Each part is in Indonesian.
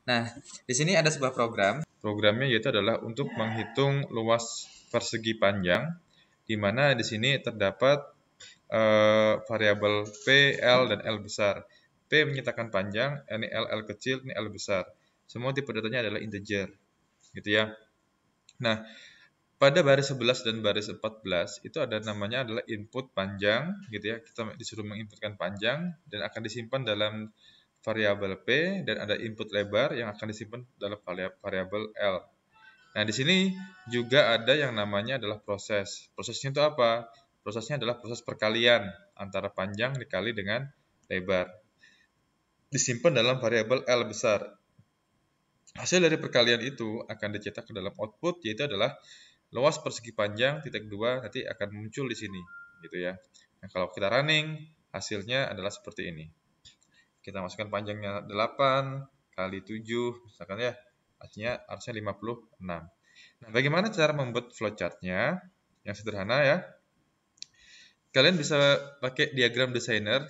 Nah, di sini ada sebuah program. Programnya yaitu adalah untuk menghitung luas persegi panjang, di mana di sini terdapat variabel P, L, dan L besar. P menyatakan panjang, ini L kecil, ini L besar. Semua tipe datanya adalah integer, gitu ya. Nah, pada baris 11 dan baris 14 itu ada namanya adalah input panjang, gitu ya. Kita disuruh menginputkan panjang dan akan disimpan dalam variabel P, dan ada input lebar yang akan disimpan dalam variabel L. Nah, di sini juga ada yang namanya adalah proses. Prosesnya itu apa? Prosesnya adalah proses perkalian antara panjang dikali dengan lebar. Disimpan dalam variabel L besar. Hasil dari perkalian itu akan dicetak ke dalam output, yaitu adalah luas persegi panjang titik 2 nanti akan muncul di sini, gitu ya. Nah, kalau kita running, hasilnya adalah seperti ini. Kita masukkan panjangnya 8 kali 7, misalkan ya, harusnya 56. Nah, bagaimana cara membuat flowchart-nya? Yang sederhana ya. Kalian bisa pakai diagram designer,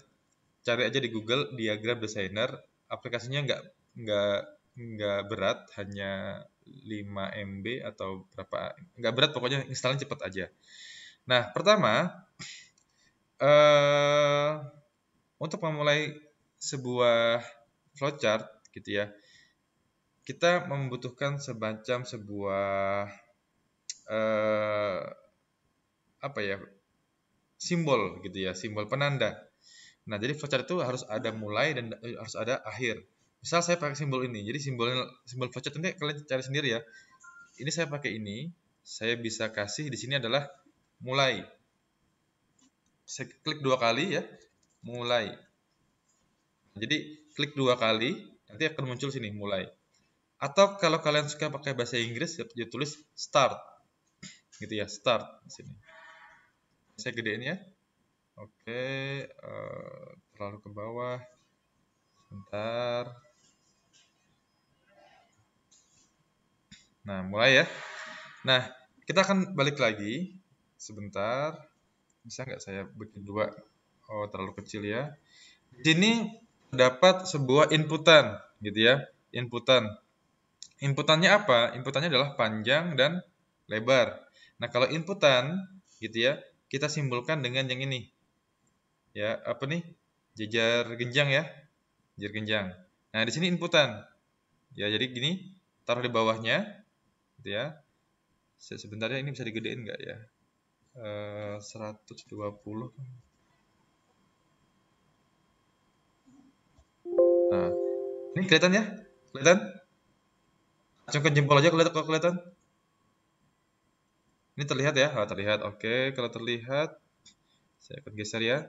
cari aja di Google diagram designer. Aplikasinya nggak berat, hanya 5 MB atau berapa, nggak berat, pokoknya installnya cepat aja. Nah, pertama, untuk memulai sebuah flowchart gitu ya, kita membutuhkan semacam sebuah apa ya, simbol gitu ya, simbol penanda. Nah, jadi flowchart itu harus ada mulai dan harus ada akhir. Misal saya pakai simbol ini, jadi simbol flowchart ini kalian cari sendiri ya. Ini saya pakai ini, saya bisa kasih di sini adalah mulai. Saya klik 2 kali ya, mulai. Jadi klik 2 kali, nanti akan muncul sini mulai. Atau kalau kalian suka pakai bahasa Inggris, ya tulis start, gitu ya, start di sini. Saya gedein ya. Oke, terlalu ke bawah. Sebentar. Nah, mulai ya. Nah, kita akan balik lagi. Sebentar. Bisa nggak saya bikin 2? Oh, terlalu kecil ya. Di sini terdapat sebuah inputan, gitu ya. Inputan. Inputannya apa? Inputannya adalah panjang dan lebar. Nah, kalau inputan, gitu ya, kita simbolkan dengan yang ini. Ya, apa nih? Jejar genjang ya. Jejar genjang. Nah, di sini inputan. Ya, jadi gini, taruh di bawahnya, gitu ya. Sebentar ya, ini bisa digedein nggak ya? 120. Nah, ini kelihatan ya? Kelihatan? Acungkan jempol aja kelihatan, kalau kelihatan. Ini terlihat ya? Oh, terlihat. Oke, kalau terlihat, saya akan geser ya.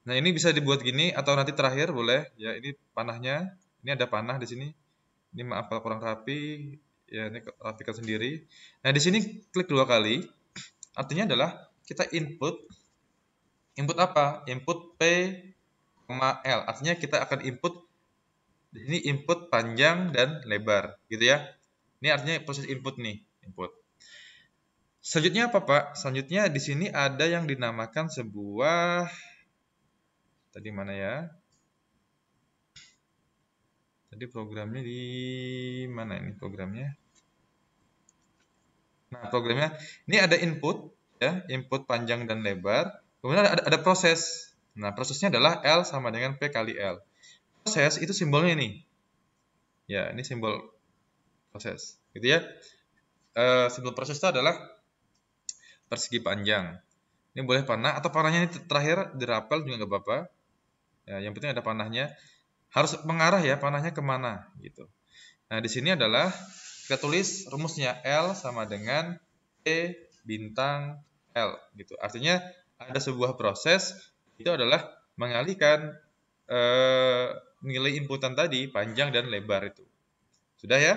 Nah, ini bisa dibuat gini atau nanti terakhir boleh. Ya, ini panahnya. Ini ada panah di sini. Ini maaf kalau kurang rapi. Ya, ini rapikan sendiri. Nah, di sini klik 2 kali. Artinya adalah kita input. Input apa? Input P, L. Artinya kita akan input, ini input panjang dan lebar, gitu ya. Ini artinya proses input nih, input. Selanjutnya apa, Pak? Selanjutnya di sini ada yang dinamakan sebuah, tadi mana ya? Tadi programnya di mana ini programnya? Nah, programnya ini ada input ya, input panjang dan lebar. Kemudian ada proses. Nah, prosesnya adalah L sama dengan P kali L. Proses itu simbolnya ini. Ya, ini simbol proses, gitu ya. Simbol proses itu adalah persegi panjang. Ini boleh panah atau panahnya ini terakhir dirapel juga nggak apa-apa. Ya, yang penting ada panahnya. Harus mengarah ya panahnya kemana gitu. Nah, di sini adalah kita tulis rumusnya L sama dengan P bintang L gitu. Artinya ada sebuah proses itu adalah mengalihkan nilai inputan tadi panjang dan lebar itu. Sudah ya?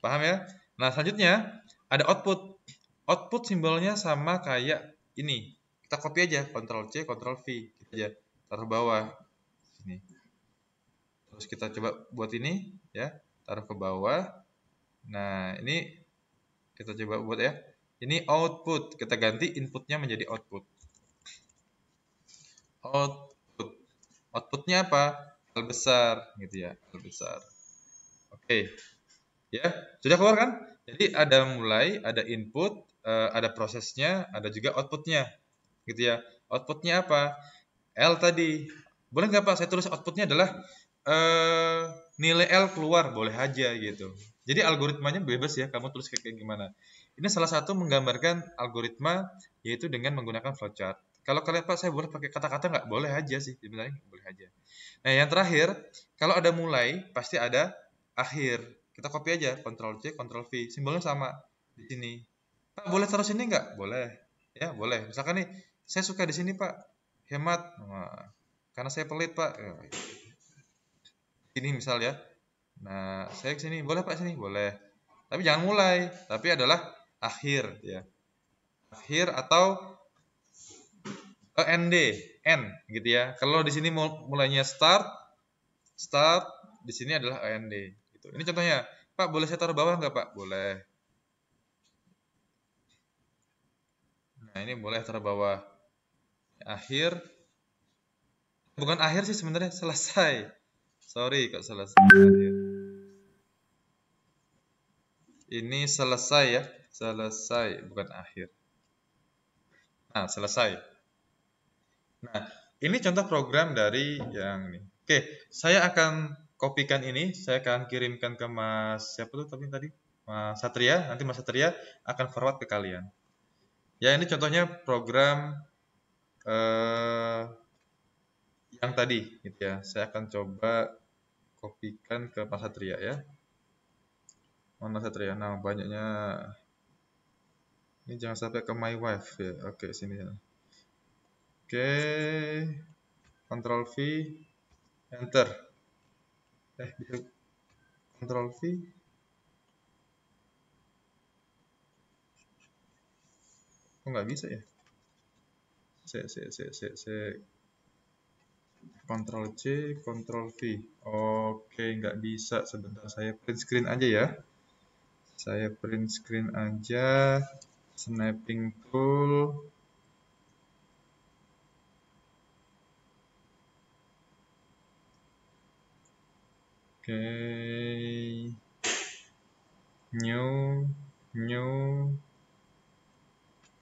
Paham ya? Nah, selanjutnya ada output. Output simbolnya sama kayak ini. Kita copy aja, Ctrl C, Ctrl V, gitu aja. Taruh bawah sini. Terus kita coba buat ini ya, taruh ke bawah. Nah, ini kita coba buat ya. Ini output, kita ganti inputnya menjadi output. Output. Outputnya apa? L besar gitu ya, L besar. Oke, ya sudah keluar kan? Jadi ada mulai, ada input, ada prosesnya, ada juga outputnya, gitu ya. Outputnya apa? L tadi. Boleh nggak Pak saya tulis outputnya adalah nilai L keluar, boleh aja gitu. Jadi algoritmanya bebas ya, kamu tulis kayak gimana. Ini salah satu menggambarkan algoritma yaitu dengan menggunakan flowchart. Kalau kalian Pak saya boleh pakai kata-kata nggak? Boleh aja sih, sebenarnya boleh aja. Nah yang terakhir, kalau ada mulai pasti ada akhir. Kita copy aja, Ctrl C, Ctrl V, simbolnya sama di sini. Pak boleh taruh sini nggak? Boleh, ya boleh. Misalkan nih, saya suka di sini Pak, hemat. Nah, karena saya pelit Pak. Ini misal ya. Nah, saya ke sini, boleh Pak sini? Boleh. Tapi jangan mulai, tapi adalah akhir ya. Akhir atau end, end gitu ya. Kalau di sini mulainya start, start, di sini adalah end gitu. Ini contohnya. Pak, boleh saya taruh bawah nggak Pak? Boleh. Nah, ini boleh taruh bawah. Akhir, bukan akhir sih sebenarnya, selesai. Sorry kok selesai. Akhir. Ini selesai ya, selesai bukan akhir. Nah, selesai. Nah, ini contoh program dari yang ini. Oke, saya akan kopikan ini, saya akan kirimkan ke Mas siapa tuh tadi? Mas Satria. Nanti Mas Satria akan forward ke kalian. Ya, ini contohnya program yang tadi, gitu ya. Saya akan coba kopikan ke Mas Satria ya. Mana Satria? Nah, banyaknya. Ini jangan sampai ke my wife ya. Oke, sini ya. Oke, Ctrl V, Enter. Bisa Ctrl V. Kok nggak bisa ya? Saya Ctrl C, Ctrl V. Oke, nggak bisa. Sebentar, saya print screen aja ya. Saya print screen aja. Snapping tool. Oke. New.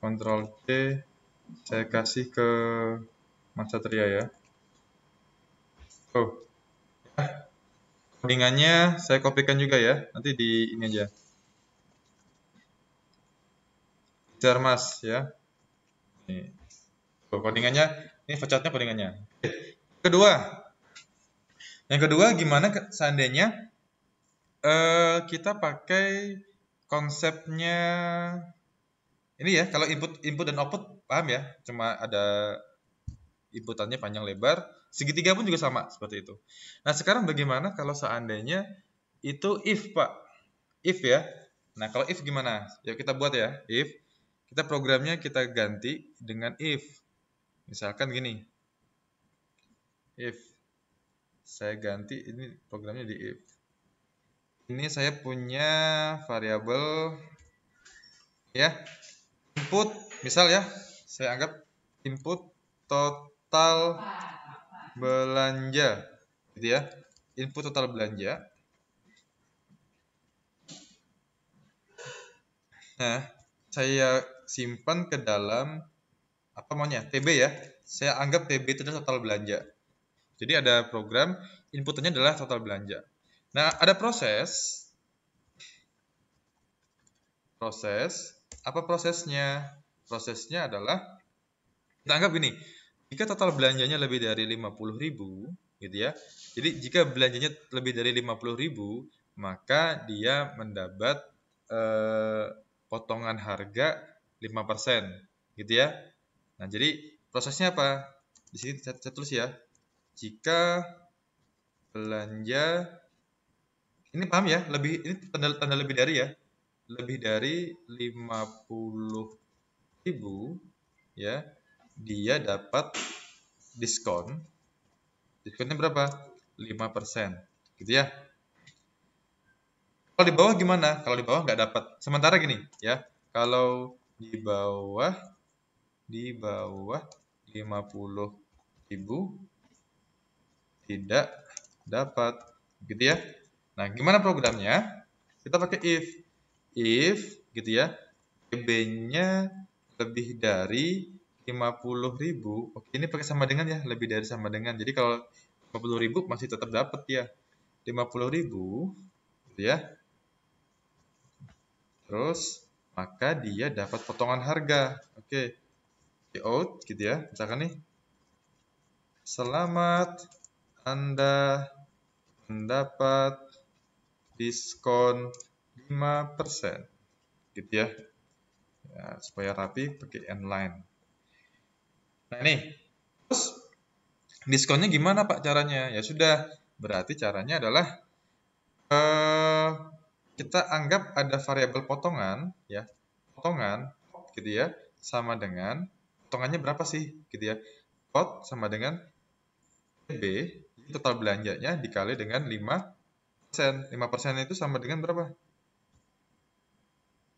Ctrl C. Saya kasih ke Mas Satria ya. Oh, codingannya saya kopikan juga ya. Nanti di ini aja. Kejar Mas ya. Nih. Tuh, codingannya, ini flowchartnya codingannya. Kedua, yang kedua gimana seandainya kita pakai konsepnya ini ya, kalau input dan output paham ya, cuma ada inputannya panjang lebar, segitiga pun juga sama seperti itu. Nah, sekarang bagaimana kalau seandainya itu if, Pak? If ya. Nah, kalau if gimana? Yuk kita buat ya, if. Kita programnya kita ganti dengan if. Misalkan gini. If saya ganti ini programnya di if. Ini saya punya variabel ya, input misal ya, saya anggap input total belanja gitu ya, input total belanja. Nah, saya simpan ke dalam apa maunya, TB ya, saya anggap TB itu adalah total belanja. Jadi ada program inputnya adalah total belanja. Nah, ada proses apa prosesnya? Prosesnya adalah kita anggap gini, jika total belanjanya lebih dari 50.000 gitu ya. Jadi jika belanjanya lebih dari 50.000, maka dia mendapat potongan harga 5% gitu ya. Nah, jadi prosesnya apa? Di sini saya tulis ya. Jika belanja ini paham ya, lebih ini tanda lebih dari ya. Lebih dari 50.000 ya, dia dapat diskon. Diskonnya berapa? 5%. Gitu ya. Kalau di bawah gimana? Kalau di bawah nggak dapat. Sementara gini ya. Kalau di bawah 50.000 tidak dapat. Gitu ya. Nah, gimana programnya? Kita pakai if gitu ya, PB-nya lebih dari 50.000. Oke, ini pakai sama dengan ya, lebih dari sama dengan. Jadi kalau 50.000 masih tetap dapat ya. 50.000 gitu ya. Terus maka dia dapat potongan harga. Oke. Out gitu ya. Misalkan nih, selamat Anda mendapat diskon 5% gitu ya. Ya, supaya rapi pakai inline. Nah, nih. Terus diskonnya gimana Pak caranya? Ya sudah, berarti caranya adalah kita anggap ada variabel potongan ya. Potongan gitu ya, sama dengan potongannya berapa sih gitu ya. Pot sama dengan PB, total belanjanya dikali dengan 5%. 5% itu sama dengan berapa?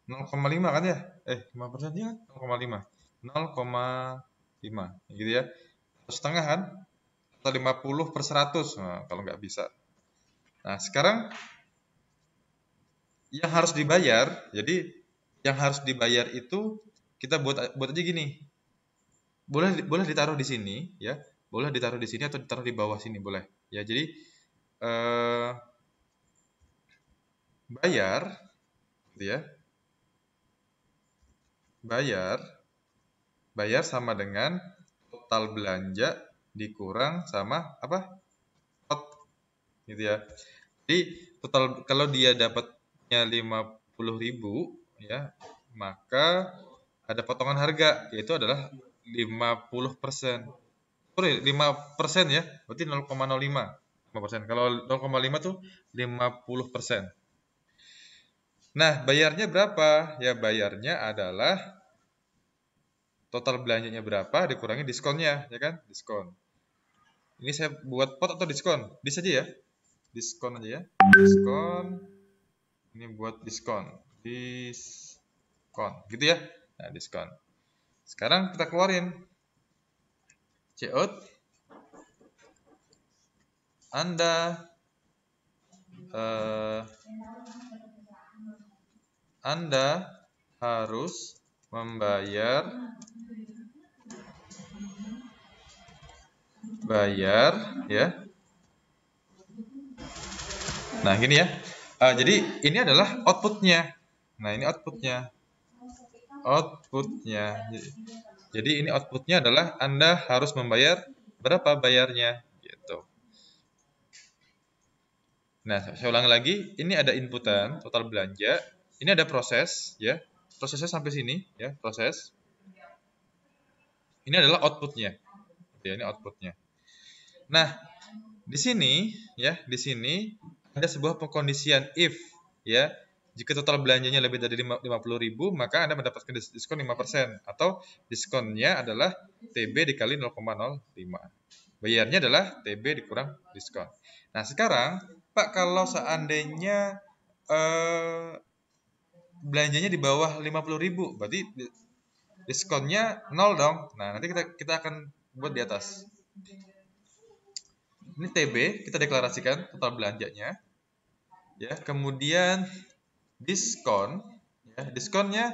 0,5 kan ya? 5% ya, 0,5. 0,5 gitu ya. Setengah kan? Atau 50/100. Nah, kalau nggak bisa. Nah, sekarang yang harus dibayar, jadi yang harus dibayar itu kita buat aja gini. Boleh ditaruh di sini ya. Boleh ditaruh di sini atau ditaruh di bawah sini boleh. Ya, jadi bayar gitu ya. Bayar sama dengan total belanja dikurang sama apa? Pot gitu ya. Jadi total kalau dia dapatnya 50.000 ya, maka ada potongan harga yaitu adalah 50%. Sorry, 5% ya. Berarti 0,05. 5%. Kalau 0,5 tuh 50%. Nah, bayarnya berapa? Ya, bayarnya adalah total belanjanya berapa dikurangi diskonnya, ya kan? Diskon. Ini saya buat pot atau diskon? Bisa aja ya. Diskon aja ya. Diskon. Ini buat diskon. Diskon. Gitu ya. Nah, diskon. Sekarang kita keluarin. Cout. Anda harus membayar ya. Nah, gini ya. Jadi ini adalah outputnya. Nah, ini outputnya. Jadi ini outputnya adalah Anda harus membayar berapa bayarnya gitu. Nah, saya ulangi lagi, ini ada inputan total belanja, ini ada proses ya. Prosesnya sampai sini ya, proses. Ini adalah outputnya. Ya, ini outputnya. Nah, di sini ya, di sini ada sebuah pengkondisian if ya. Jika total belanjanya lebih dari 50.000, maka Anda mendapatkan diskon 5% atau diskonnya adalah TB dikali 0,05. Bayarnya adalah TB dikurang diskon. Nah, sekarang Pak, kalau seandainya belanjanya di bawah 50.000, berarti diskonnya 0 dong. Nah, nanti kita akan buat di atas. Ini TB, kita deklarasikan total belanjanya. Ya, kemudian diskon, ya, diskonnya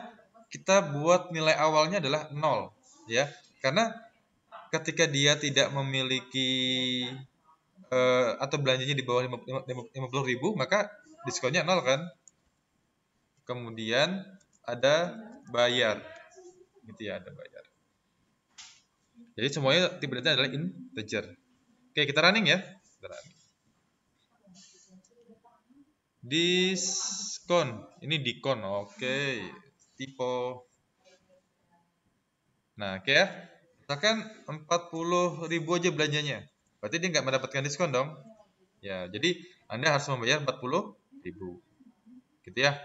kita buat nilai awalnya adalah 0, ya. Karena ketika dia tidak memiliki atau belanjanya di bawah 50.000, maka diskonnya 0 kan. Kemudian ada bayar. Gitu ya, ada bayar. Jadi semuanya tipe-tipenya adalah integer. Oke, kita running ya. Kita running. Diskon. Ini dikon. Oke. Tipe. Nah, oke ya. Misalkan 40.000 aja belanjanya. Berarti dia nggak mendapatkan diskon dong. Ya, jadi Anda harus membayar 40.000. Gitu ya.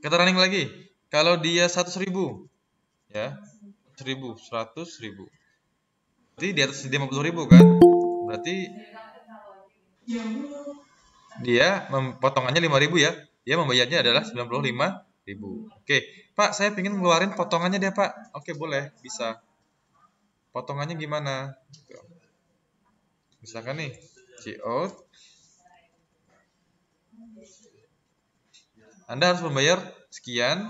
Kita running lagi. Kalau dia 100.000. Ya. 100.000. Berarti di atas 50.000 kan? Berarti dia potongannya 5.000 ya. Dia membayarnya adalah 95.000. Oke, Pak, saya ingin ngeluarin potongannya deh, Pak. Oke, boleh, bisa. Potongannya gimana? Misalkan nih, Cout. Anda harus membayar sekian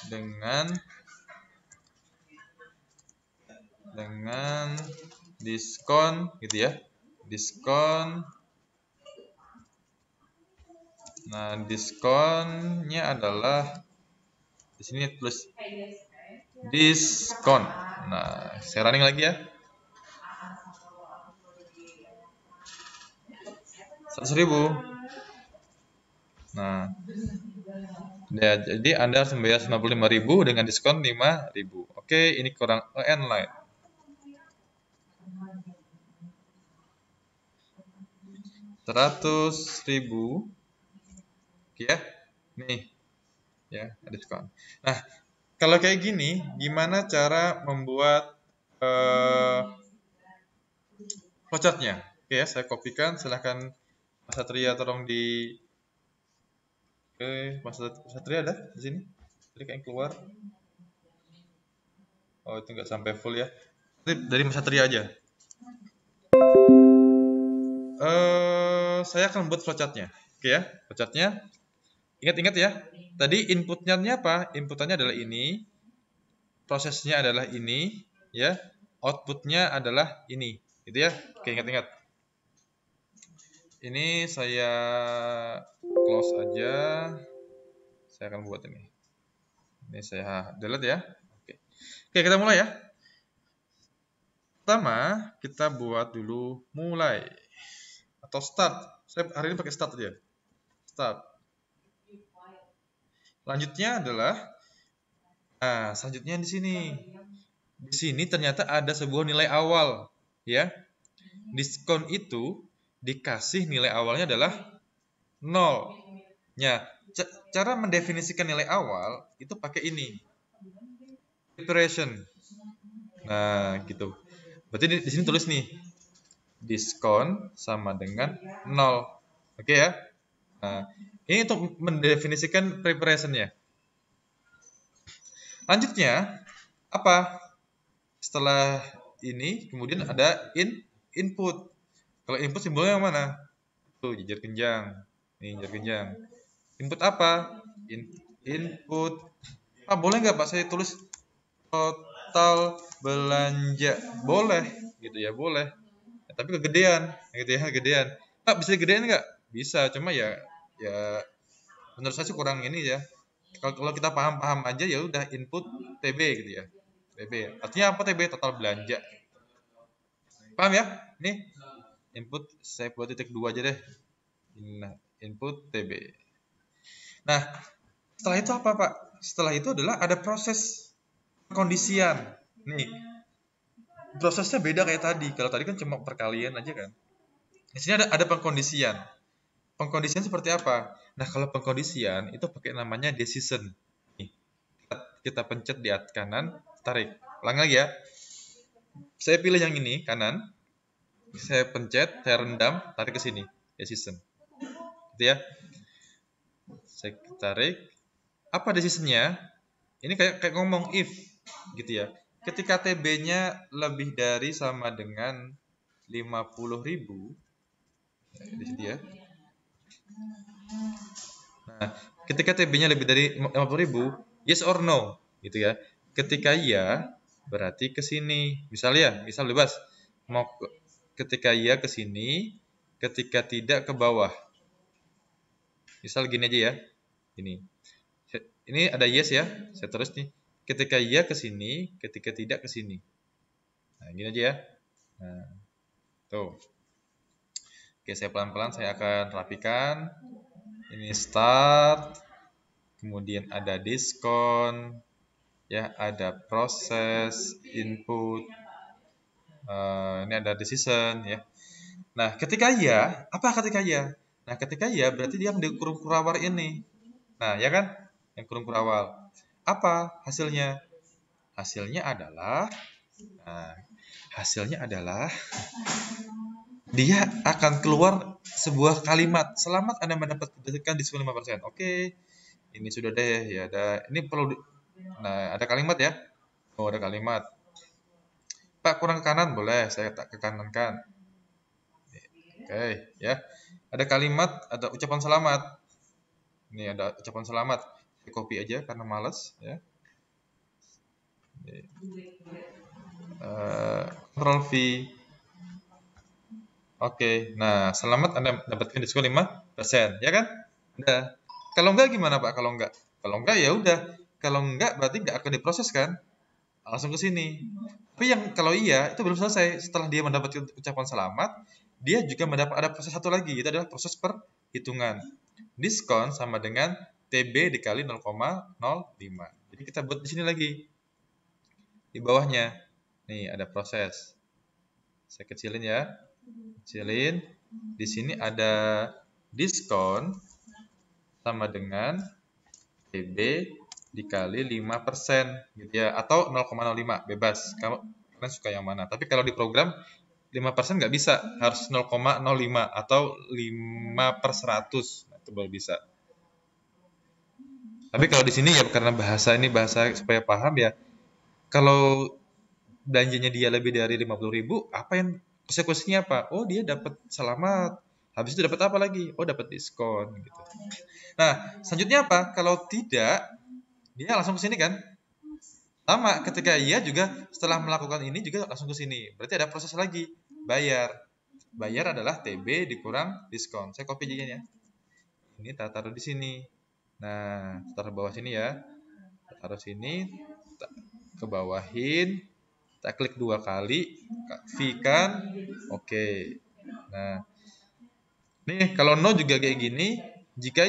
dengan diskon gitu ya. Diskon. Nah, diskonnya adalah di sini tulis diskon. Nah, saya running lagi ya. 100.000. Nah, ya, jadi Anda harus membayar 95.000 dengan diskon 5.000. Oke, ini kurang EN line. 100.000. Oke ya. Nih. Ya, ada diskon. Nah, kalau kayak gini, gimana cara membuat flowchartnya? Oke ya, saya kopikan. Silahkan Mas Satria tolong di Mas Satria ada di sini? Tadi kayak keluar. Oh, itu nggak sampai full ya. Dari Mas Satria aja. Saya akan buat flowchartnya. Oke ya, flowchartnya. Ingat-ingat ya. Tadi inputnya apa? Inputannya adalah ini. Prosesnya adalah ini, ya. Outputnya adalah ini, gitu ya. Oke, ingat-ingat. Ini saya close aja. Saya akan buat ini. Ini saya delete ya. Oke. Oke, kita mulai ya. Pertama, kita buat dulu mulai atau start. Saya hari ini pakai start aja. Start. Lanjutnya adalah selanjutnya di sini. Di sini ternyata ada sebuah nilai awal, ya. Diskon itu dikasih nilai awalnya adalah 0. Ya, cara mendefinisikan nilai awal itu pakai ini. Preparation. Nah, gitu. Berarti di sini tulis nih. Diskon sama dengan 0. Oke ya? Nah, ini untuk mendefinisikan preparation-nya. Lanjutnya, apa? Setelah ini, kemudian ada input. Kalau input simbolnya yang mana? Tuh, jejer genjang. Nih, jejer genjang. Input apa? Input. Boleh nggak Pak saya tulis total belanja? Boleh, gitu ya, boleh. Ya, tapi kegedean, gitu ya, kegedean. Pak, bisa gedean nggak? Bisa, cuma ya menurut saya sih kurang ini ya. Kalau kita paham-paham aja ya udah input TB gitu ya. TB. Artinya apa TB? Total belanja. Paham ya? Nih, input saya buat titik 2 aja deh. Nah, input TB. Nah, setelah itu apa, Pak? Setelah itu adalah ada proses pengkondisian. Nih, prosesnya beda kayak tadi. Kalau tadi kan cuma perkalian aja kan. Di sini ada pengkondisian. Pengkondisian seperti apa? Nah, kalau pengkondisian itu pakai namanya decision. Nih, kita pencet di atas kanan, tarik. Ulang lagi ya. Saya pilih yang ini, kanan. Saya pencet, saya rendam, tarik ke sini. Decision. Gitu ya. Saya tarik. Apa decisionnya? Ini kayak ngomong if. Gitu ya. Ketika TB-nya lebih dari sama dengan 50.000, di sini ya. Nah, ketika TB-nya lebih dari 50.000, yes or no, gitu ya. Ketika iya, berarti ke sini. Misal bebas. Ketika iya ke sini, ketika tidak ke bawah. Misal gini aja ya. Ini ada yes ya. Saya terus nih. Ketika iya ke sini, ketika tidak ke sini. Nah, gini aja ya. Nah, tuh. Oke, saya pelan-pelan saya akan rapikan. Ini start, kemudian ada diskon, ya, ada proses, input, ini ada decision, ya. Nah, ketika iya, apa ketika iya? Nah, ketika iya berarti dia di kurung kurawal ini. Nah, ya kan? Yang kurung kurawal. Apa hasilnya? Hasilnya adalah, dia akan keluar sebuah kalimat, selamat Anda mendapatkan diskon 5%. Oke, ini sudah deh ya. Ini perlu ada kalimat ya. Oh, ada kalimat. Pak, kurang ke kanan boleh, saya tak ke kanan kan. Oke, ya. Ada kalimat, ada ucapan selamat. Ini ada ucapan selamat. Saya copy aja karena males, ya. Ctrl V. Oke, nah selamat Anda mendapatkan diskon 5%, ya kan? Udah. Kalau enggak gimana Pak? Kalau enggak? Kalau enggak ya udah. Kalau enggak berarti enggak akan diproses kan? Langsung ke sini. Tapi yang kalau iya itu belum selesai. Setelah dia mendapatkan ucapan selamat, dia juga mendapat ada proses satu lagi, itu adalah proses perhitungan. Diskon sama dengan TB dikali 0,05. Jadi kita buat di sini lagi. Di bawahnya. Nih ada proses. Saya kecilin ya. Kecilin. Di sini ada diskon sama dengan TB dikali 5% gitu ya, atau 0,05 bebas. Kalian suka yang mana? Tapi kalau di program 5% nggak bisa, harus 0,05 atau 5/100. Nah, itu baru bisa. Tapi kalau di sini ya karena bahasa ini bahasa supaya paham ya. Kalau belanjanya dia lebih dari 50.000, apa yang konsekuensinya apa? Oh, dia dapat selamat. Habis itu dapat apa lagi? Oh, dapat diskon gitu. Nah, selanjutnya apa? Kalau tidak, dia langsung ke sini kan? Sama, ketika iya juga setelah melakukan ini juga langsung ke sini. Berarti ada proses lagi, bayar. Bayar adalah TB dikurang diskon. Saya copy aja ya. Ini taruh di sini. Nah, taruh bawah sini ya. Taruh sini, ke bawahin, kita klik 2 kali, V kan, oke. Nah, nih kalau no juga kayak gini. Jika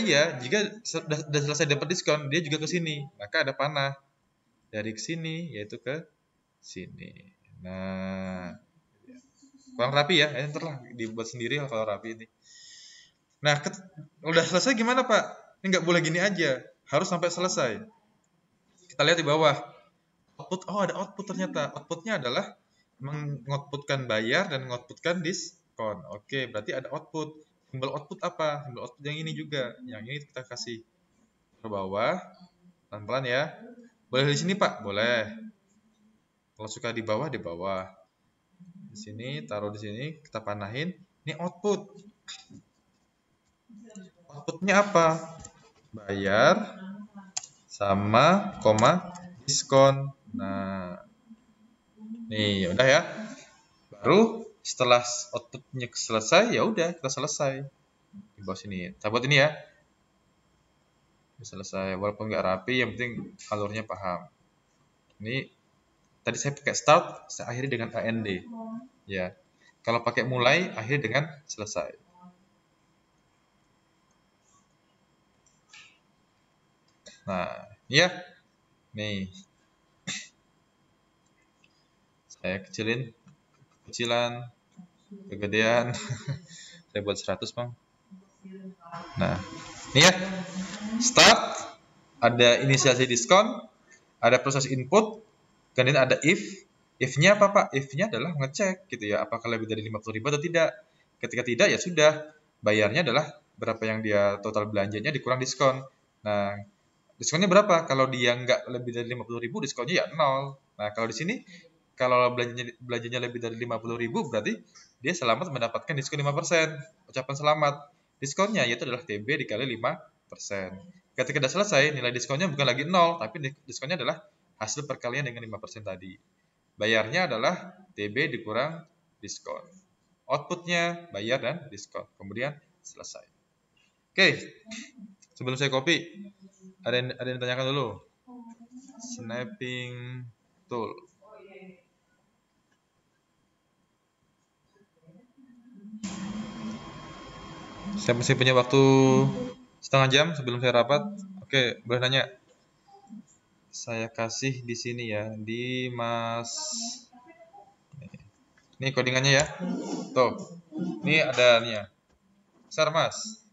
sudah selesai dapat diskon, dia juga ke sini, maka ada panah dari sini yaitu ke sini. Nah, kurang rapi ya, enter lah dibuat sendiri kalau rapi ini. Nah, udah selesai gimana Pak? Ini nggak boleh gini aja, harus sampai selesai. Kita lihat di bawah. Output, oh ada output ternyata. Outputnya adalah mengoutputkan bayar dan mengoutputkan diskon. Oke, berarti ada output. Simbol output apa? Simbol output yang ini juga. Yang ini kita kasih ke bawah. Pelan-pelan ya. Boleh di sini Pak? Boleh. Kalau suka di bawah, di bawah. Di sini, taruh di sini, kita panahin. Ini output. Outputnya apa? Bayar sama koma diskon. Nah, nih udah ya. Baru setelah outputnya selesai, ya udah kita selesai. Di bawah sini. Kita buat ini ya. Selesai. Walaupun nggak rapi, yang penting alurnya paham. Ini tadi saya pakai start, saya akhiri dengan AND. Ya. Kalau pakai mulai, akhiri dengan selesai. Nah, ya. Nih. Saya kecilan, kegedean. Saya buat 100, Bang. Nah, ini ya. Start, ada inisiasi diskon, ada proses input, kemudian ada if. If-nya apa Pak? If-nya adalah ngecek gitu ya, apakah lebih dari 50.000 atau tidak. Ketika tidak ya sudah, bayarnya adalah berapa yang dia total belanjanya dikurang diskon. Nah, diskonnya berapa? Kalau dia nggak lebih dari 50.000, diskonnya ya 0. Nah, kalau di sini kalau belanjanya lebih dari 50.000 berarti dia selamat mendapatkan diskon 5%. Ucapan selamat. Diskonnya yaitu adalah TB dikali 5%. Ketika sudah selesai, nilai diskonnya bukan lagi 0, tapi diskonnya adalah hasil perkalian dengan 5% tadi. Bayarnya adalah TB dikurang diskon. Outputnya bayar dan diskon. Kemudian selesai. Oke, sebelum saya copy, ada yang ditanyakan dulu. Snapping tool. Saya masih punya waktu setengah jam sebelum saya rapat. Oke, boleh nanya. Saya kasih di sini ya, di Mas. Ini codingannya ya. Tuh. Ini ada nih ya. Besar Mas.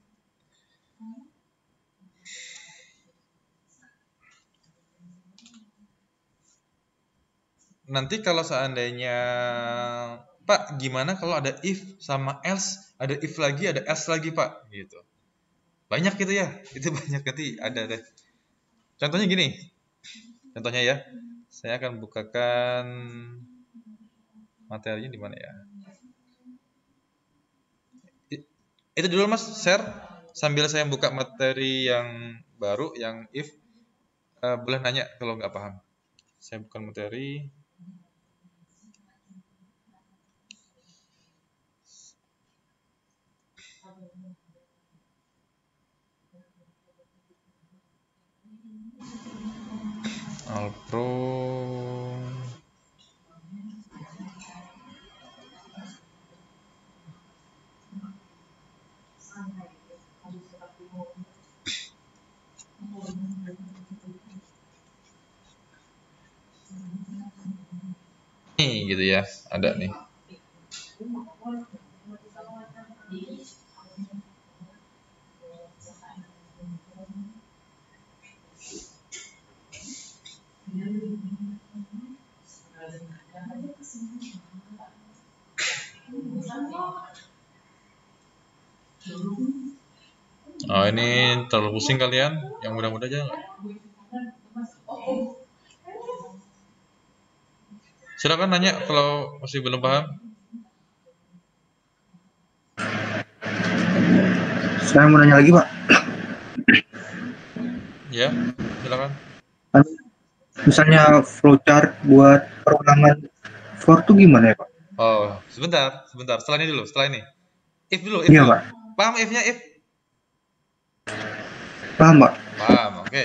Nanti kalau seandainya Pak, gimana kalau ada if sama else, ada if lagi, ada else lagi Pak, gitu. Banyak gitu ya, itu banyak nanti ada deh. Contohnya gini, contohnya ya, saya akan bukakan materinya di mana ya. Itu dulu Mas, share sambil saya buka materi yang baru yang if. Boleh nanya kalau nggak paham. Saya buka materi. Alpro. Nih gitu ya, ada nih. Oh, ini terlalu pusing kalian, yang mudah-mudah aja nggak? Silakan nanya kalau masih belum paham. Saya mau nanya lagi, Pak. Ya, silakan. Misalnya flowchart buat perulangan for itu gimana ya, Pak? Oh, sebentar. Setelah ini dulu, setelah ini. If dulu. Iya, Pak. Paham if-nya if? Paham, Pak. Paham, oke.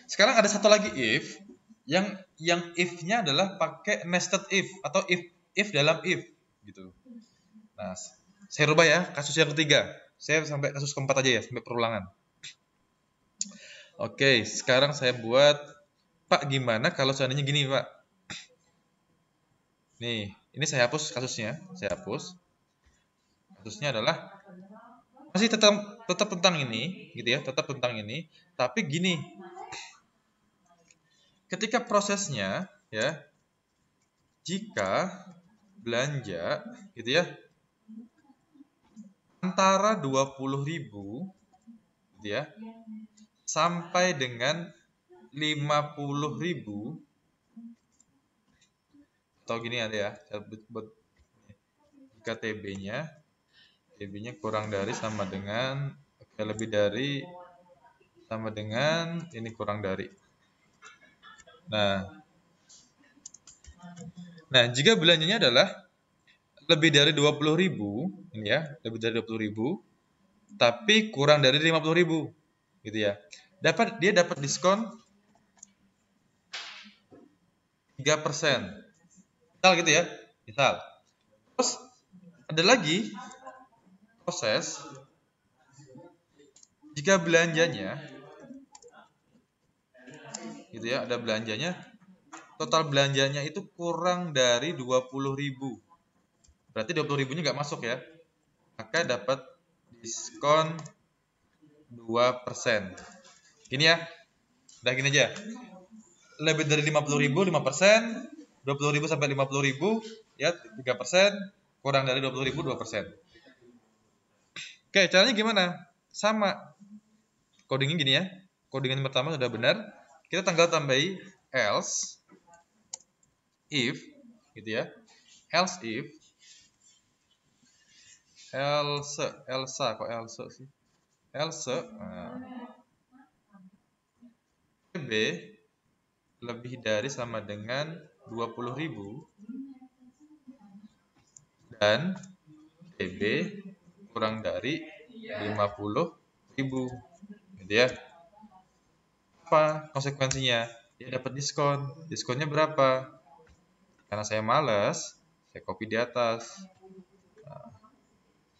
Sekarang ada satu lagi if yang if-nya adalah pakai nested if atau if dalam if gitu. Nah, saya rubah ya kasus yang ketiga. Saya sampai kasus keempat aja ya, sampai perulangan. Oke, sekarang saya buat, Pak, gimana kalau seandainya gini, Pak? Nih, ini saya hapus kasusnya, saya hapus. Kasusnya adalah masih tetap tentang ini, gitu ya, tetap tentang ini, tapi gini. Ketika prosesnya ya, jika belanja gitu ya antara 20.000 gitu ya sampai dengan 50.000 atau gini ada ya, jika TB-nya kurang dari sama dengan lebih dari sama dengan ini kurang dari. Nah, jika belanjanya adalah lebih dari 20.000 ini ya, lebih dari 20.000 tapi kurang dari 50.000 gitu ya. Dia dapat diskon 3%. Misal gitu ya. Misal. Terus ada lagi proses jika belanjanya gitu ya, ada belanjanya, total belanjanya itu kurang dari 20.000. Berarti 20.000-nya nggak masuk ya. Maka dapat diskon 2%. Gini ya. Udah gini aja. Lebih dari 50.000 5%, 20.000 sampai 50.000 ya 3%, kurang dari 20.000 2%. Oke, caranya gimana? Sama. Codingnya gini ya. Codingan pertama sudah benar. Kita tinggal tambahi else if gitu ya. Else if Elsa kok else sih? Else TB lebih dari sama dengan 20.000 dan TB kurang dari 50.000 gitu ya. Apa konsekuensinya? Dia dapat diskon. Diskonnya berapa? Karena saya malas, saya copy di atas. Nah,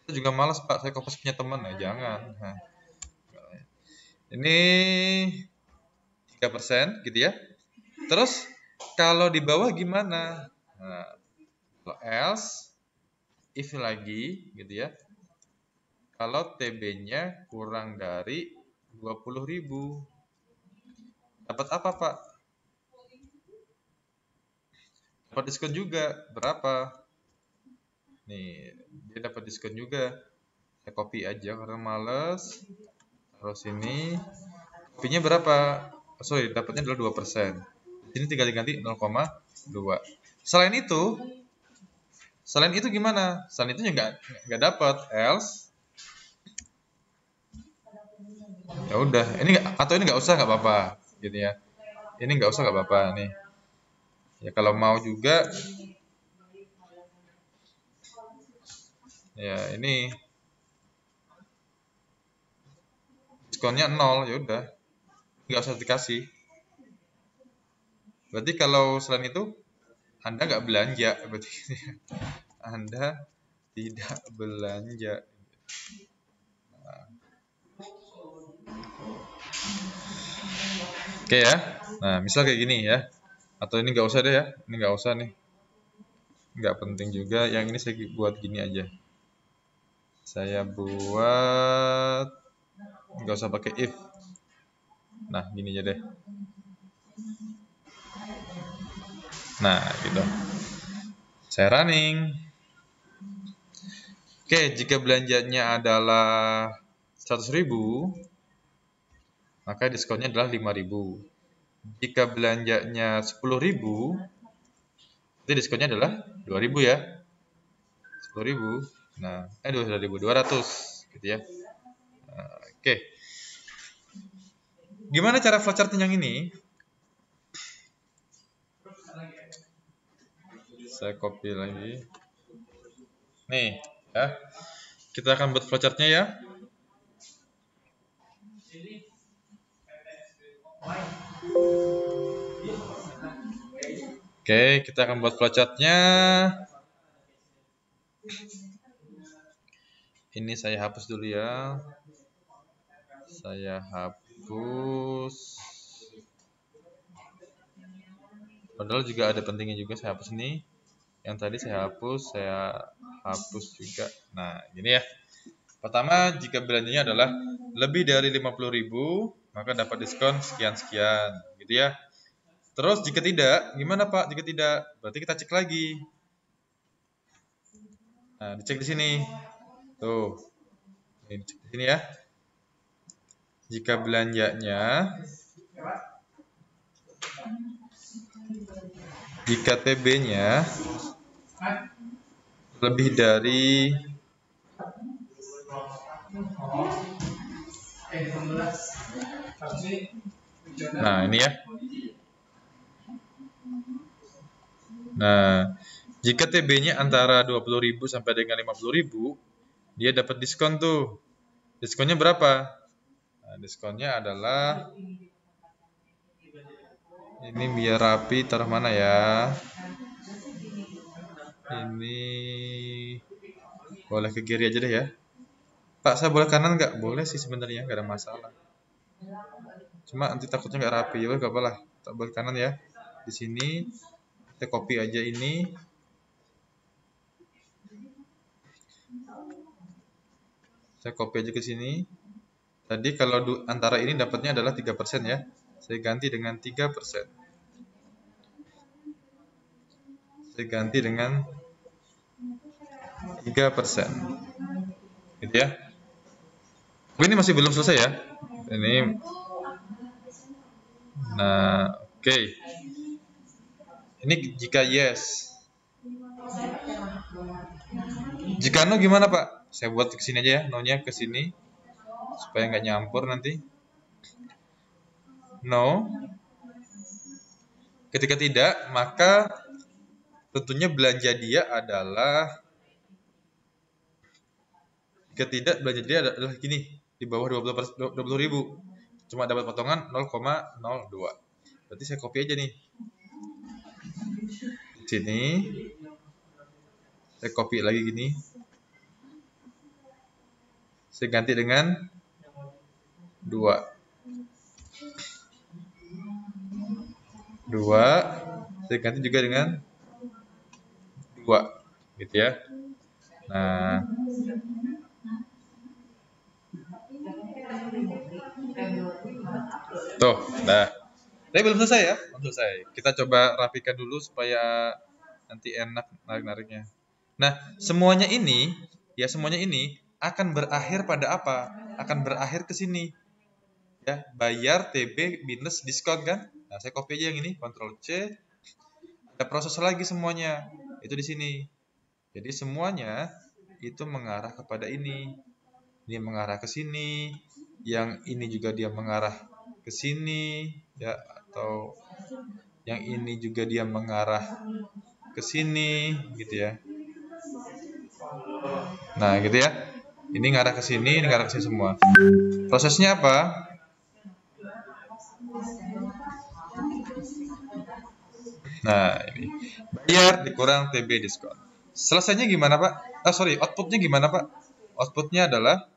saya juga malas, Pak, saya copy punya teman ya, jangan. Nah, ini 3% gitu ya. Terus kalau di bawah gimana? Nah, kalau else if lagi gitu ya. Kalau TB-nya kurang dari 20.000. Dapat apa, Pak? Dapat diskon juga. Berapa? Nih, dia dapat diskon juga. Saya copy aja karena males. Terus ini copy-nya berapa? Sorry, dapatnya adalah 2%. Ini tinggal diganti 0,2. Selain itu gimana? Selain itu nggak dapat. Else Ya udah, ini atau ini nggak usah nggak apa-apa, gitu ya. Ini nggak usah nggak apa-apa nih. Ya kalau mau juga, ya ini diskonnya 0, ya udah, nggak usah dikasih. Berarti kalau selain itu Anda nggak belanja, berarti Anda tidak belanja. Oke ya. Nah, misal kayak gini ya. Atau ini nggak usah deh ya. Ini nggak usah nih. Nggak penting juga. Yang ini saya buat gini aja. Saya buat nggak usah pakai if. Nah, gini aja deh. Nah, gitu. Saya running. Oke, jika belanjanya adalah 100.000, maka diskonnya adalah 5.000. Jika belanjanya 10.000, itu diskonnya adalah 2.000 ya. 10.000. Nah, 2.200 gitu ya. Oke. Gimana cara flowcharting yang ini? Saya copy lagi. Nih, ya. Kita akan buat flowchartnya ya. Oke, kita akan buat flowchartnya. Ini saya hapus dulu ya. Saya hapus. Padahal juga ada pentingnya juga, saya hapus nih. Yang tadi saya hapus juga. Nah, gini ya. Pertama, jika belanjanya adalah lebih dari 50.000, maka dapat diskon sekian-sekian, gitu ya. Terus jika tidak, gimana Pak? Jika tidak, berarti kita cek lagi. Nah, dicek di sini. Tuh. Ini cek di sini ya. Jika belanjanya, jika TB-nya lebih dari nah, ini ya. Nah, jika TB-nya antara 20.000 sampai dengan 50.000, dia dapat diskon tuh. Diskonnya berapa? Nah, diskonnya adalah ini biar rapi, taruh mana ya? Ini boleh ke kiri aja deh ya. Pak, saya boleh kanan nggak? Boleh sih sebenarnya, nggak ada masalah. Cuma nanti takutnya nggak rapi, ya nggak apa-apa lah. Tak boleh kanan ya. Di sini kita copy aja ini. Saya copy aja ke sini. Tadi kalau antara ini dapatnya adalah 3% ya. Saya ganti dengan 3%. Saya ganti dengan 3%. Gitu ya. Ini masih belum selesai ya. Ini. Nah, oke. Ini jika yes. Jika no gimana Pak? Saya buat ke sini aja ya, no-nya ke sini supaya nggak nyampur nanti. No. Ketika tidak, maka tentunya belanja dia adalah jika tidak belanja dia adalah gini, di bawah 20.000. Cuma dapat potongan 0,02. Berarti saya copy aja nih. Di sini saya copy lagi gini. Saya ganti dengan 2. 2. Saya ganti juga dengan 2. Gitu ya. Nah, tuh, nah. Tapi belum selesai ya, belum selesai. Kita coba rapikan dulu supaya nanti enak narik-nariknya. Nah, semuanya ini akan berakhir pada apa? Akan berakhir ke sini. Ya, bayar TB minus diskon kan? Nah, saya copy aja yang ini, Ctrl C. Ada proses lagi semuanya. Itu di sini. Jadi semuanya itu mengarah kepada ini. Ini mengarah ke sini. yang ini juga dia mengarah ke sini ya, atau yang ini juga dia mengarah ke sini gitu ya. Nah, gitu ya. Ini ngarah ke sini, ini ngarah ke sini semua. Prosesnya apa? Nah, ini bayar dikurang TB diskon. Selesainya gimana, Pak? Outputnya gimana, Pak? Outputnya adalah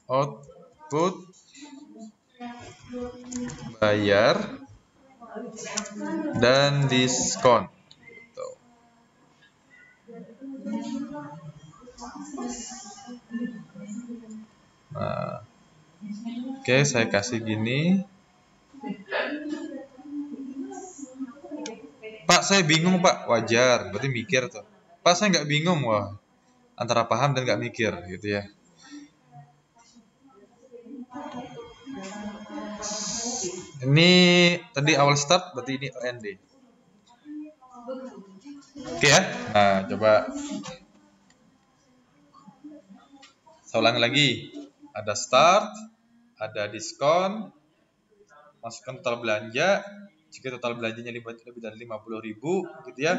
output bayar dan diskon. Gitu. Nah, oke, saya kasih gini. Pak, saya bingung, Pak. Wajar, berarti mikir tuh. Pak, saya nggak bingung. Wah, antara paham dan nggak mikir gitu ya. Ini tadi awal start, berarti ini end. Oke ya. Nah, coba saya ulangi lagi. Ada start, ada diskon, masukkan total belanja. Jika total belanjanya lebih dari 50.000 gitu ya,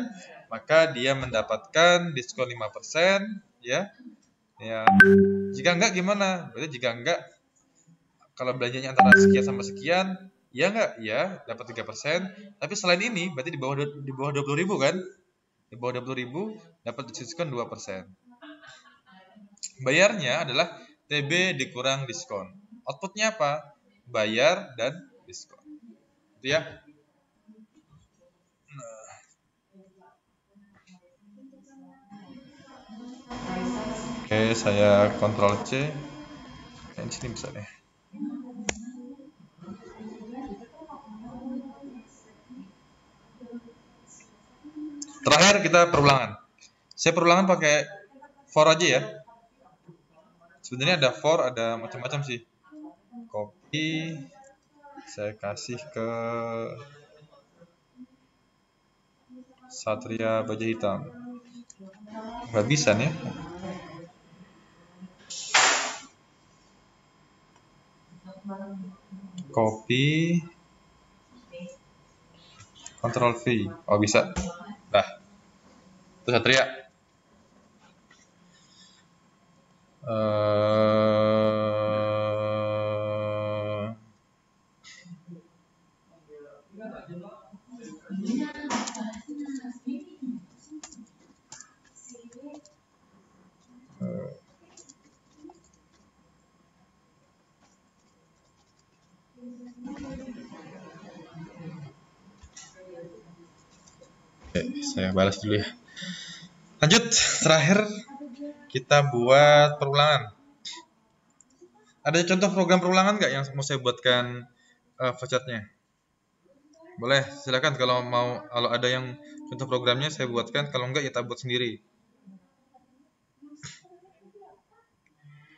maka dia mendapatkan diskon 5% ya. Ya. Jika enggak gimana? Berarti jika enggak, kalau belanjanya antara sekian sama sekian, ya enggak? Ya, dapat 3%. Tapi selain ini, berarti di bawah 20.000 kan? Di bawah 20.000 dapat diskon 2%. Bayarnya adalah TB dikurang diskon. Outputnya apa? Bayar dan diskon. Itu ya. Oke, saya Ctrl C. Di sini bisa deh. Terakhir kita perulangan. Saya perulangan pakai for aja ya. Sebenarnya ada for, ada macam-macam sih. Copy, saya kasih ke Satria Baja Hitam. Nggak bisa nih. Copy, Ctrl V. Oh bisa. Nah, itu Satria. Oke, saya balas dulu ya. Lanjut, terakhir kita buat perulangan. Ada contoh program perulangan nggak yang mau saya buatkan flowchartnya? Boleh, silakan kalau mau. Kalau ada yang contoh programnya saya buatkan, kalau enggak ya kita buat sendiri.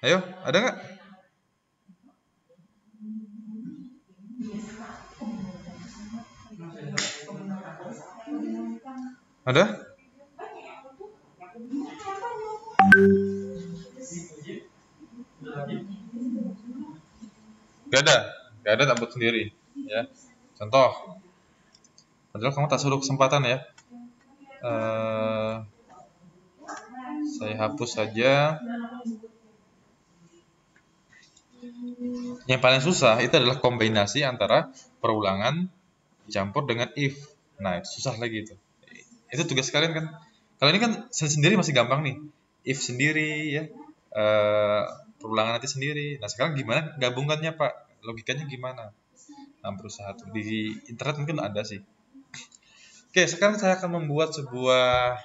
Ayo, ada nggak? Ada? Gak ada tak buat sendiri. Ya, contoh. Padahal kamu tak suruh kesempatan ya. Saya hapus saja. Yang paling susah itu adalah kombinasi antara perulangan dicampur dengan if. Nah, itu susah lagi itu. Itu tugas kalian kan. Kalau ini kan saya sendiri masih gampang nih. If sendiri ya. Perulangan nanti sendiri. Nah, sekarang gimana gabungannya, Pak? Logikanya gimana? Nah, berusaha tuh di internet mungkin ada sih. Oke, sekarang saya akan membuat sebuah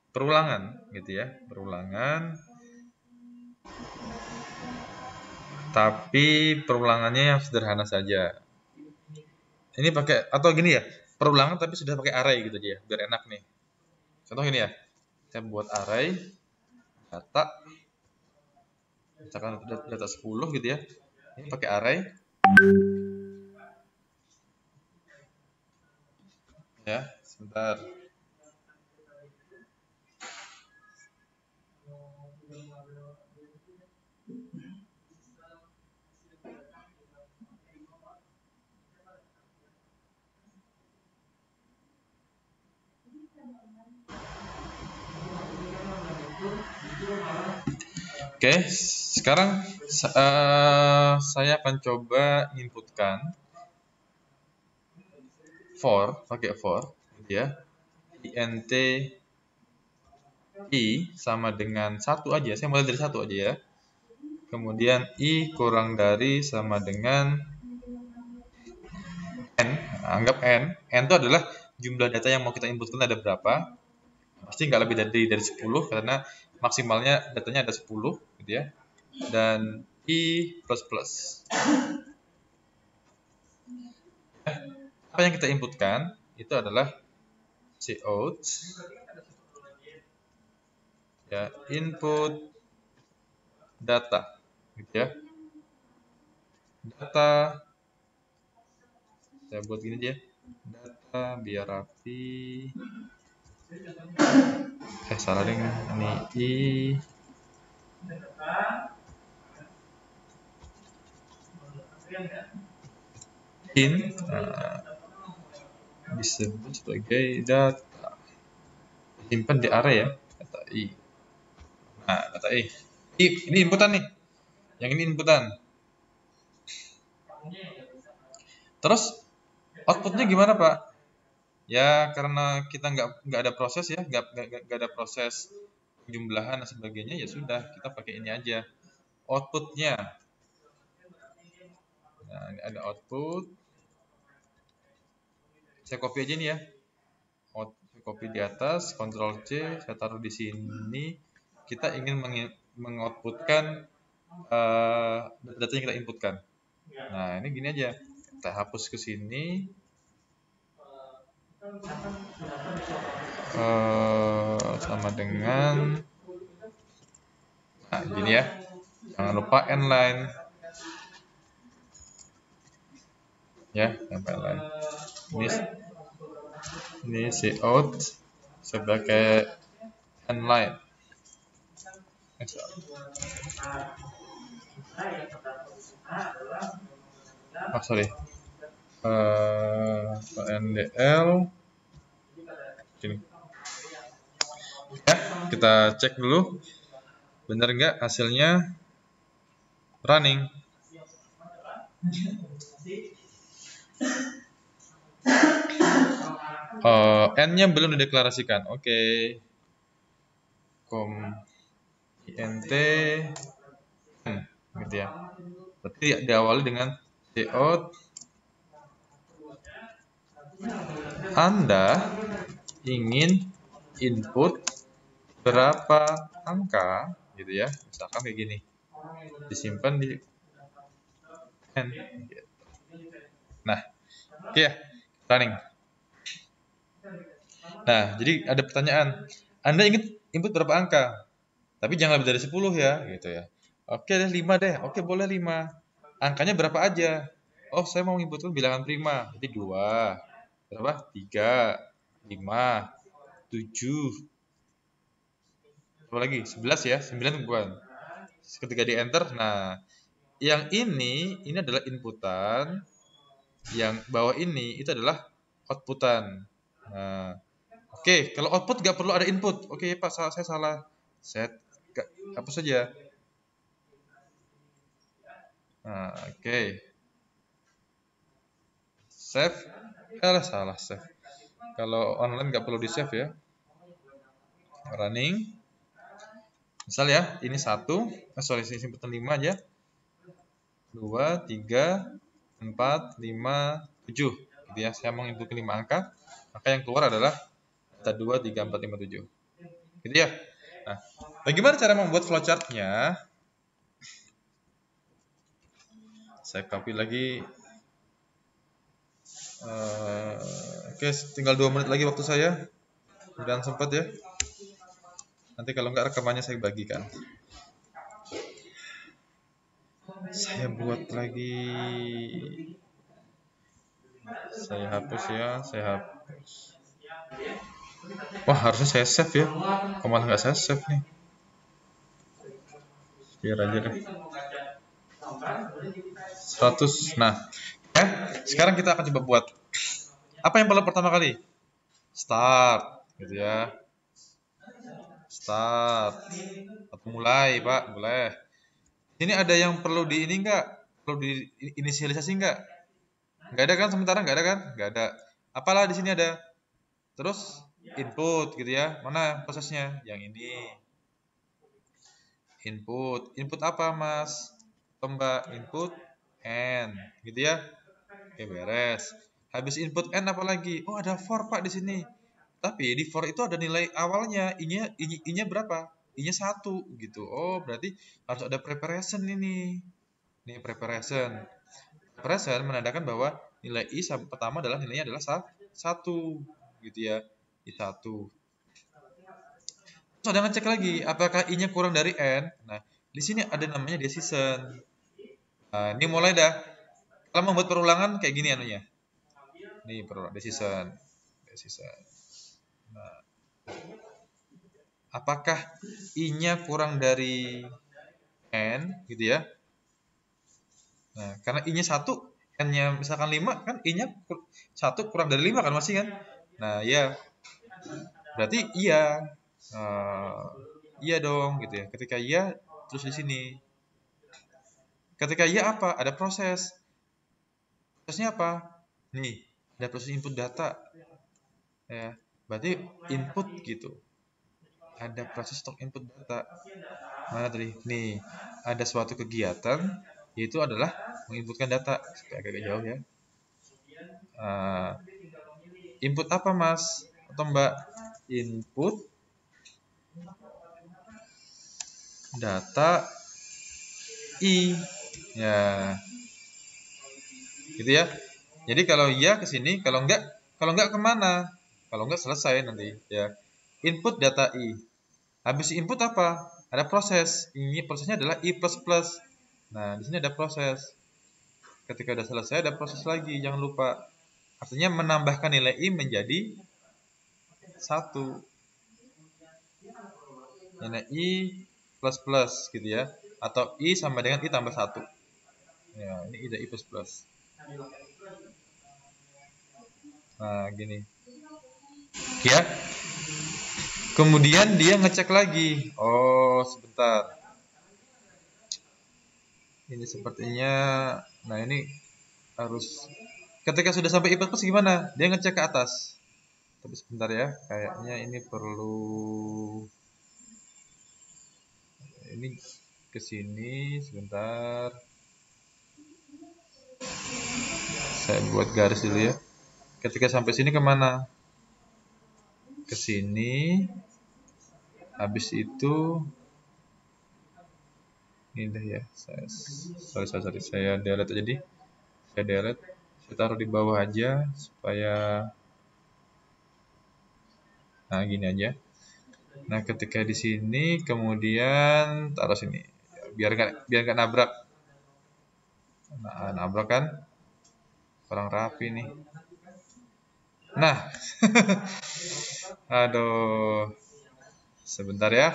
perulangan gitu ya, perulangan. Tapi perulangannya yang sederhana saja. Ini pakai atau gini ya, perulangan tapi sudah pakai array gitu dia, biar enak nih. Contoh ini ya, saya buat array data, misalkan data 10 gitu ya. Ini pakai array. Ya, sebentar. Oke, sekarang saya akan coba inputkan pakai for, gitu ya. int i sama dengan 1 aja. Saya mulai dari 1 aja ya. Kemudian i kurang dari sama dengan n. Anggap n. N itu adalah jumlah data yang mau kita inputkan ada berapa. Pasti nggak lebih dari 10 karena maksimalnya datanya ada 10 gitu ya. Dan i plus. Apa yang kita inputkan itu adalah cout ya, input data gitu ya. Data saya buat gini aja. Data biar rapi. Salah deh ini i disebut sebagai data, simpan di array ya, data i. Nah, data i ini inputan nih, yang ini inputan. Terus outputnya gimana Pak? Ya karena kita nggak ada proses ya, nggak ada proses jumlahan dan sebagainya, ya sudah kita pakai ini aja outputnya. Nah, ini ada output. Saya copy aja nih ya. Copy di atas, Ctrl C, saya taruh di sini. Kita ingin mengoutputkan data yang kita inputkan. Nah, ini gini aja. Kita hapus ke sini. Sama dengan gini ya. Jangan lupa n-line. Ya, sampai line. Ini cout sebagai n-line. Sorry. ndl gini. Ya, kita cek dulu benar nggak hasilnya running. N-nya belum dideklarasikan. Oke. int n gitu ya. Berarti diawali dengan cout Anda ingin input berapa angka gitu ya, misalkan kayak gini, disimpan di n gitu. Nah, oke ya, running. Nah, jadi ada pertanyaan, Anda ingin input berapa angka, tapi jangan lebih dari 10 ya gitu ya. Oke deh, 5 deh. Oke, boleh 5. Angkanya berapa aja? Oh, saya mau inputkan bilangan prima. Jadi 2. Berapa? 3, 5, 7. Apa lagi? 11 ya? 9 bukan. Ketika di enter, nah yang ini adalah inputan, yang bawah ini itu adalah outputan. Nah, oke, kalau output nggak perlu ada input. Oke Pak, saya salah. Set hapus saja. Nah, oke. Save. Salah save. Kalau online nggak perlu di save ya. Running. Misal ya, ini 1. Sorry, simpan 5 aja. 2, 3, 4, 5, 7. Gitu ya. Saya mau input ke 5 angka. Maka yang keluar adalah data 2, 3, 4, 5, 7. Gitu ya. Nah, bagaimana cara membuat flowchart-nya? Saya copy lagi. Oke, tinggal 2 menit lagi waktu saya. Mudah-mudahan sempat ya. Nanti kalau nggak rekamannya saya bagikan. Saya buat lagi. Saya hapus ya, saya hapus. Wah, harusnya saya save ya. Kok malah nggak saya save nih? Biar aja deh. 100. Nah, ya, sekarang kita akan coba buat. Apa yang perlu pertama kali? Start. gitu ya. Start atau mulai, Pak, boleh. Ini ada yang perlu di ini enggak? Perlu di inisialisasi enggak? Enggak ada kan sementara, enggak ada kan? Enggak ada. Apalah di sini ada. Terus input gitu ya. Mana prosesnya? Yang ini. Input apa, Mas? Atau Mbak? Input n gitu ya. Oke, beres. Habis input n apa lagi? Oh, ada for, Pak, di sini. Tapi di for itu ada nilai awalnya. I-nya berapa? I-nya 1 gitu. Oh, berarti harus ada preparation ini. Nih, preparation. Preparation menandakan bahwa nilai i pertama adalah nilainya adalah 1 gitu ya. I1. Terus ada ngecek lagi apakah i-nya kurang dari n. Nah, di sini ada namanya decision. Nah, ini mulai dah. Kalau membuat perulangan kayak gini anunya. Nih, decision. Nah, apakah i-nya kurang dari n gitu ya. Nah, karena i-nya 1, n-nya misalkan 5 kan i-nya 1 kurang dari 5 kan masih kan? Nah, ya. Berarti iya. Iya dong gitu ya. Ketika iya terus di sini. Ketika iya apa? Ada proses. Prosesnya apa? Nih, ada proses input data. Ya, berarti input gitu. Ada proses untuk input data. Mana tadi? Nih, ada suatu kegiatan yaitu adalah menginputkan data. Agak jauh ya. Input apa, Mas? Atau Mbak? Input data i. Ya. Gitu ya. Jadi kalau iya ke sini, kalau enggak kemana? Kalau enggak selesai nanti ya. Input data i. Habis input apa? Ada proses. Ini prosesnya adalah i++. Nah, di sini ada proses. Ketika sudah selesai ada proses lagi, jangan lupa. Artinya menambahkan nilai i menjadi 1. Nilai i plus plus gitu ya. Atau i sama dengan i tambah 1. Ya, ini i dan i plus plus. Nah, gini. Ya. Kemudian dia ngecek lagi. Oh, sebentar. Ini sepertinya, nah ini harus, ketika sudah sampai i plus plus gimana? Dia ngecek ke atas. Tapi sebentar ya, kayaknya ini perlu, ini ke sini sebentar. Saya buat garis dulu ya. Ketika sampai sini kemana? Ke sini. Habis itu ini dah ya. Saya delete aja deh. Saya delete. Saya taruh di bawah aja supaya, nah gini aja. Nah, ketika di sini kemudian taruh sini. Biar nggak nabrak. Nah, nabrak kan? Kurang rapi nih. Nah. Aduh. Sebentar ya.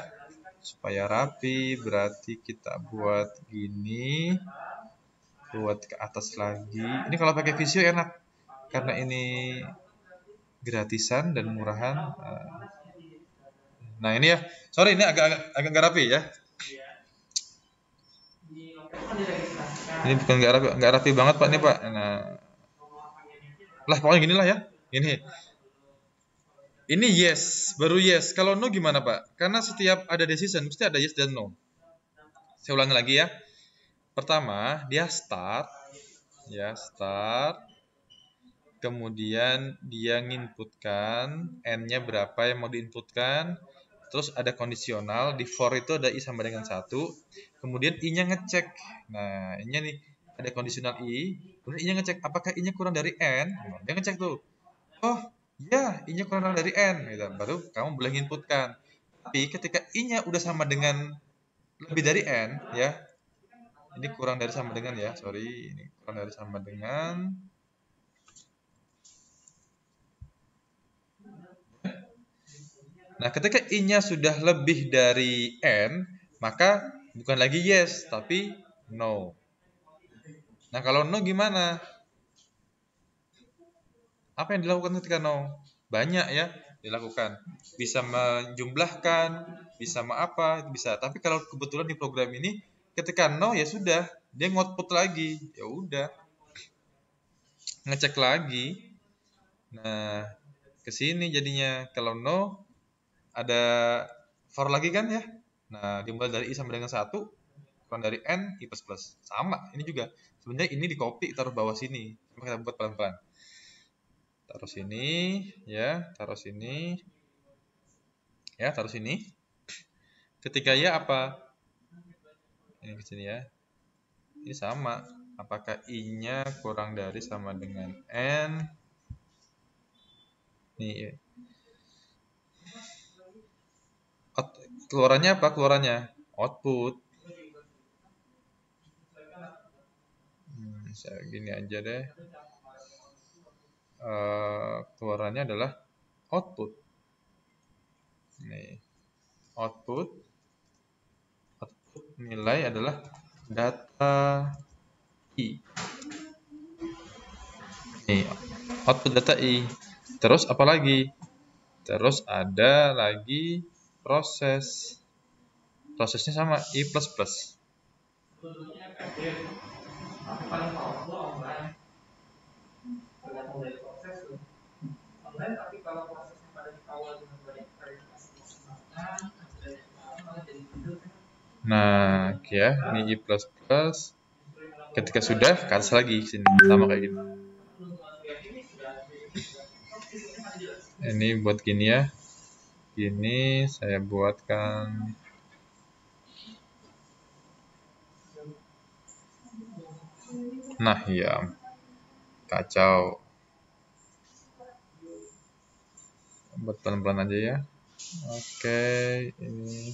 Supaya rapi berarti kita buat gini. Buat ke atas lagi. Ini kalau pakai Visio enak. Karena ini gratisan dan murahan. Nah, ini ya. Sorry, ini agak nggak rapi ya. Ini bukan nggak rapi banget, Pak, ini, Pak. Nah, lah pokoknya gini lah ya. Ini yes, baru yes. Kalau no gimana, Pak? Karena setiap ada decision mesti ada yes dan no. Saya ulangi lagi ya. Pertama, dia start. Ya, start. Kemudian dia nginputkan n-nya berapa yang mau diinputkan. Terus ada kondisional, di for itu ada i sama dengan 1. Kemudian i-nya ngecek. Nah, i-nya nih ada kondisional i. Kemudian i-nya ngecek apakah i-nya kurang dari n. Nah, dia ngecek tuh. Oh, ya, i-nya kurang dari n. Gitu. Baru kamu boleh inputkan. Tapi ketika i-nya udah sama dengan lebih dari n, ya. Ini kurang dari sama dengan ya, sorry. Ini kurang dari sama dengan. Nah, ketika i-nya sudah lebih dari n, maka bukan lagi yes, tapi no. Nah, kalau no gimana? Apa yang dilakukan ketika no? Banyak ya. dilakukan. Bisa menjumlahkan, bisa apa, bisa. Tapi kalau kebetulan di program ini ketika no ya sudah, dia ngoutput lagi. Ya udah, ngecek lagi. Nah, ke sini jadinya kalau no ada for lagi kan ya. Nah, dimulai dari i sampai dengan 1, kurang dari n, i plus plus. Sama, ini juga. Sebenarnya ini di copy taruh bawah sini. Coba kita buat pelan-pelan. Taruh sini, ya, taruh sini. Ya, taruh sini. Ketika ya apa? Ini ke sini ya. Ini sama. Apakah i-nya kurang dari sama dengan n? Nih, ya. Keluarannya apa? Keluarannya output. Saya gini aja deh. Keluarannya adalah output. Nih, output nilai adalah data i. Nih, output data i. Terus apa lagi? Terus ada lagi proses. Prosesnya sama i plus plus. Nah, ya, ini i plus plus. Ketika sudah, ke atas lagi sini sama kayak gini. Ini buat gini ya. Gini saya buatkan. Nah, ya. Kacau. Buat pelan-pelan aja ya. Oke, ini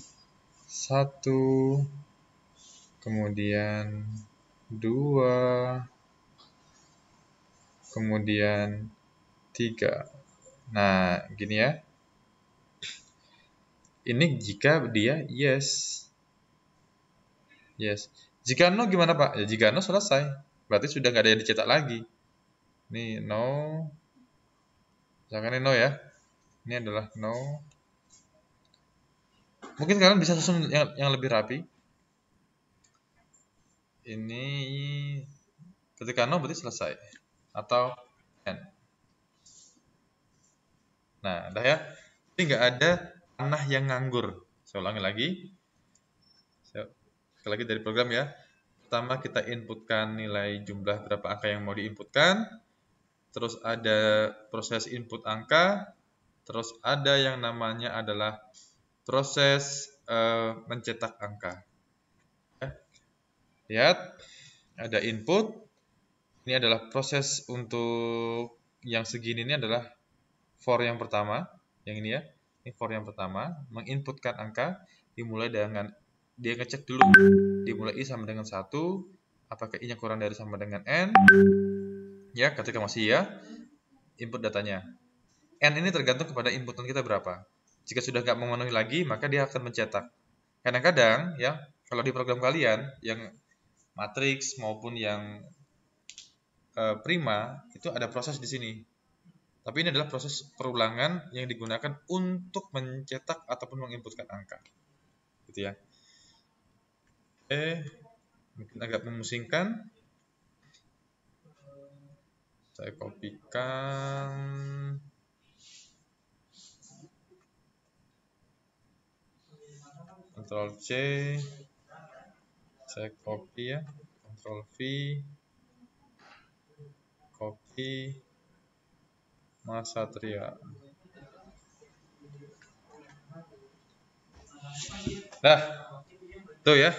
1, kemudian 2, kemudian 3. Nah, gini ya. Ini jika dia yes. Yes. Jika no gimana Pak? Ya jika no selesai. Berarti sudah nggak ada yang dicetak lagi. Ini no. Misalkan ini no ya. Ini adalah no. Mungkin kalian bisa susun yang lebih rapi. Ini ketika no berarti selesai. Atau n. Nah, dah ya. Ini nggak ada tanah yang nganggur. Saya ulangi lagi. Sekali lagi dari program ya. Pertama kita inputkan nilai jumlah berapa angka yang mau diinputkan. Terus ada proses input angka. Terus ada yang namanya adalah proses mencetak angka. Ya. Lihat, ada input. Ini adalah proses untuk yang segini ini adalah for yang pertama. Yang ini ya. Ini for yang pertama. Menginputkan angka. Dimulai dengan dia ngecek dulu. Dimulai i sama dengan 1. Apakah i-nya kurang dari sama dengan n? Ya, ketika masih ya, input datanya. N ini tergantung kepada inputan kita berapa. Jika sudah nggak memenuhi lagi, maka dia akan mencetak. Kadang-kadang ya, kalau di program kalian yang matriks maupun yang prima itu ada proses di sini. Tapi ini adalah proses perulangan yang digunakan untuk mencetak ataupun menginputkan angka. Gitu ya. Oke, mungkin agak memusingkan. Saya kopikan. Ctrl C. Saya copy ya. Ctrl V. Copy. Mas Satria. Nah, tuh ya.